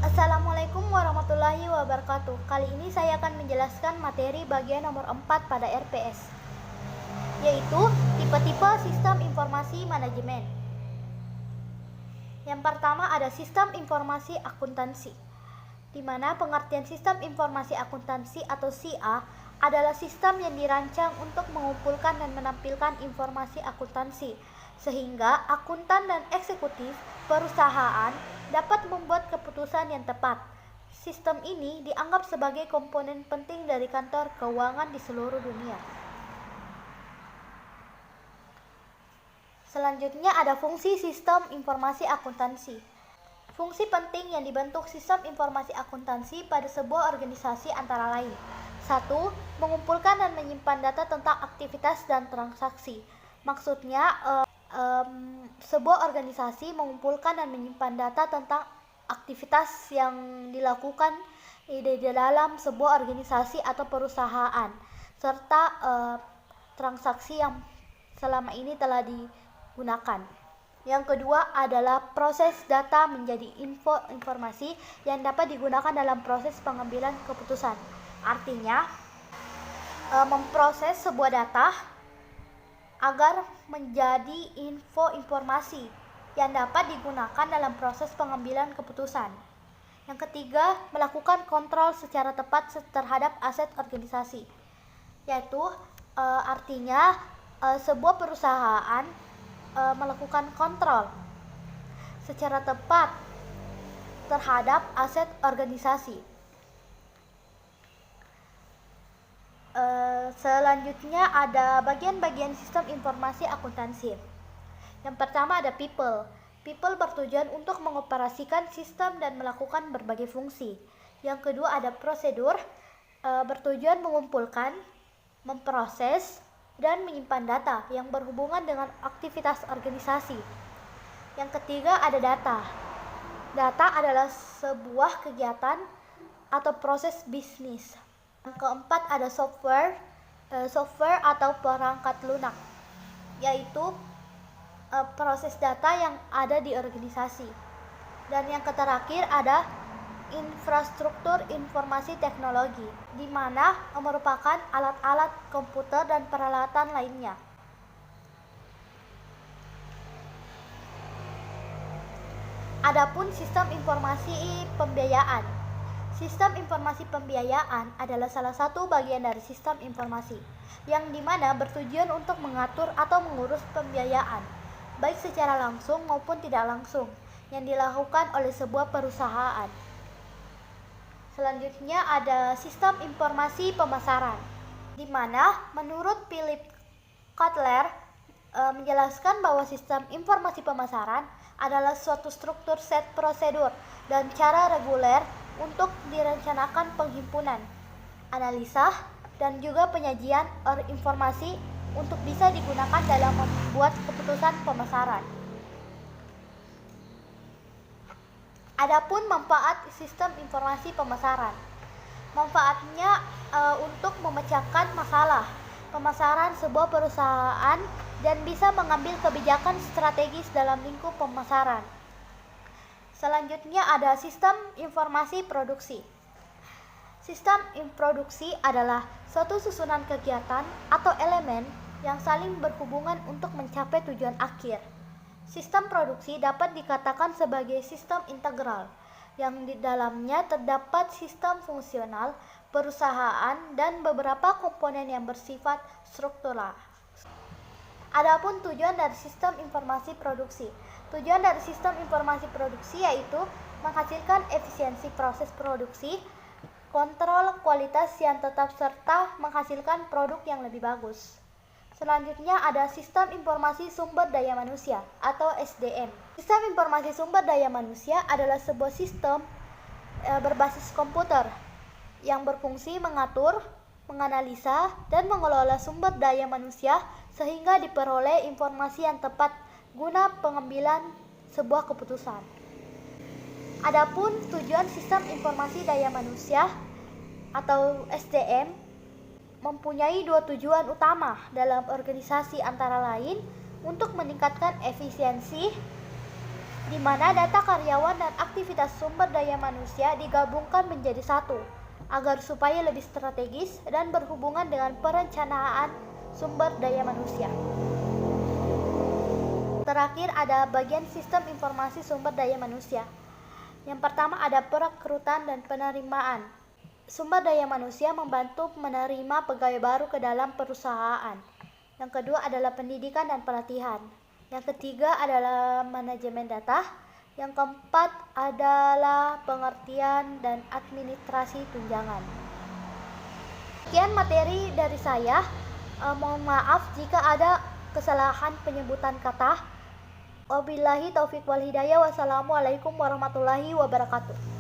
Assalamualaikum warahmatullahi wabarakatuh. Kali ini saya akan menjelaskan materi bagian nomor 4 pada RPS, yaitu tipe-tipe sistem informasi manajemen. Yang pertama ada sistem informasi akuntansi, di mana pengertian sistem informasi akuntansi atau SIA adalah sistem yang dirancang untuk mengumpulkan dan menampilkan informasi akuntansi, sehingga akuntan dan eksekutif perusahaan dapat membuat keputusan yang tepat. Sistem ini dianggap sebagai komponen penting dari kantor keuangan di seluruh dunia. Selanjutnya ada fungsi sistem informasi akuntansi. Fungsi penting yang dibentuk sistem informasi akuntansi pada sebuah organisasi antara lain: 1. Mengumpulkan dan menyimpan data tentang aktivitas dan transaksi. Maksudnya, sebuah organisasi mengumpulkan dan menyimpan data tentang aktivitas yang dilakukan di dalam sebuah organisasi atau perusahaan, serta transaksi yang selama ini telah digunakan. Yang kedua adalah proses data menjadi informasi yang dapat digunakan dalam proses pengambilan keputusan. Artinya, memproses sebuah data agar menjadi informasi yang dapat digunakan dalam proses pengambilan keputusan. Yang ketiga, melakukan kontrol secara tepat terhadap aset organisasi, yaitu artinya sebuah perusahaan melakukan kontrol secara tepat terhadap aset organisasi. Selanjutnya ada bagian-bagian sistem informasi akuntansi. Yang pertama ada people. People bertujuan untuk mengoperasikan sistem dan melakukan berbagai fungsi. Yang kedua ada prosedur, bertujuan mengumpulkan, memproses, dan menyimpan data yang berhubungan dengan aktivitas organisasi. Yang ketiga ada data. Data adalah sebuah kegiatan atau proses bisnis. Yang keempat ada software atau perangkat lunak, yaitu proses data yang ada di organisasi. Dan yang terakhir ada infrastruktur informasi teknologi, di mana merupakan alat-alat komputer dan peralatan lainnya. Adapun sistem informasi pembiayaan. Sistem informasi pembiayaan adalah salah satu bagian dari sistem informasi, yang dimana bertujuan untuk mengatur atau mengurus pembiayaan, baik secara langsung maupun tidak langsung, yang dilakukan oleh sebuah perusahaan. Selanjutnya ada sistem informasi pemasaran, di mana menurut Philip Kotler menjelaskan bahwa sistem informasi pemasaran adalah suatu struktur set prosedur dan cara reguler untuk direncanakan penghimpunan, analisa, dan juga penyajian informasi untuk bisa digunakan dalam membuat keputusan pemasaran. Adapun manfaat sistem informasi pemasaran. Manfaatnya untuk memecahkan masalah pemasaran sebuah perusahaan dan bisa mengambil kebijakan strategis dalam lingkup pemasaran. Selanjutnya ada sistem informasi produksi. Sistem produksi adalah suatu susunan kegiatan atau elemen yang saling berhubungan untuk mencapai tujuan akhir. Sistem produksi dapat dikatakan sebagai sistem integral, yang di dalamnya terdapat sistem fungsional, perusahaan, dan beberapa komponen yang bersifat struktural. Adapun tujuan dari sistem informasi produksi. Tujuan dari sistem informasi produksi yaitu menghasilkan efisiensi proses produksi, kontrol kualitas yang tetap, serta menghasilkan produk yang lebih bagus. Selanjutnya ada sistem informasi sumber daya manusia atau SDM. Sistem informasi sumber daya manusia adalah sebuah sistem berbasis komputer yang berfungsi mengatur, menganalisa, dan mengelola sumber daya manusia sehingga diperoleh informasi yang tepat guna pengambilan sebuah keputusan. Adapun tujuan sistem informasi daya manusia atau SDM mempunyai dua tujuan utama dalam organisasi, antara lain untuk meningkatkan efisiensi di mana data karyawan dan aktivitas sumber daya manusia digabungkan menjadi satu, agar supaya lebih strategis dan berhubungan dengan perencanaan sumber daya manusia. Terakhir ada bagian sistem informasi sumber daya manusia. Yang pertama ada perekrutan dan penerimaan. Sumber daya manusia membantu menerima pegawai baru ke dalam perusahaan. Yang kedua adalah pendidikan dan pelatihan. Yang ketiga adalah manajemen data. Yang keempat adalah pengertian dan administrasi tunjangan. Sekian materi dari saya. Mohon maaf jika ada kesalahan penyebutan kata. Wabillahi taufiq wal hidayah. Wassalamualaikum warahmatullahi wabarakatuh.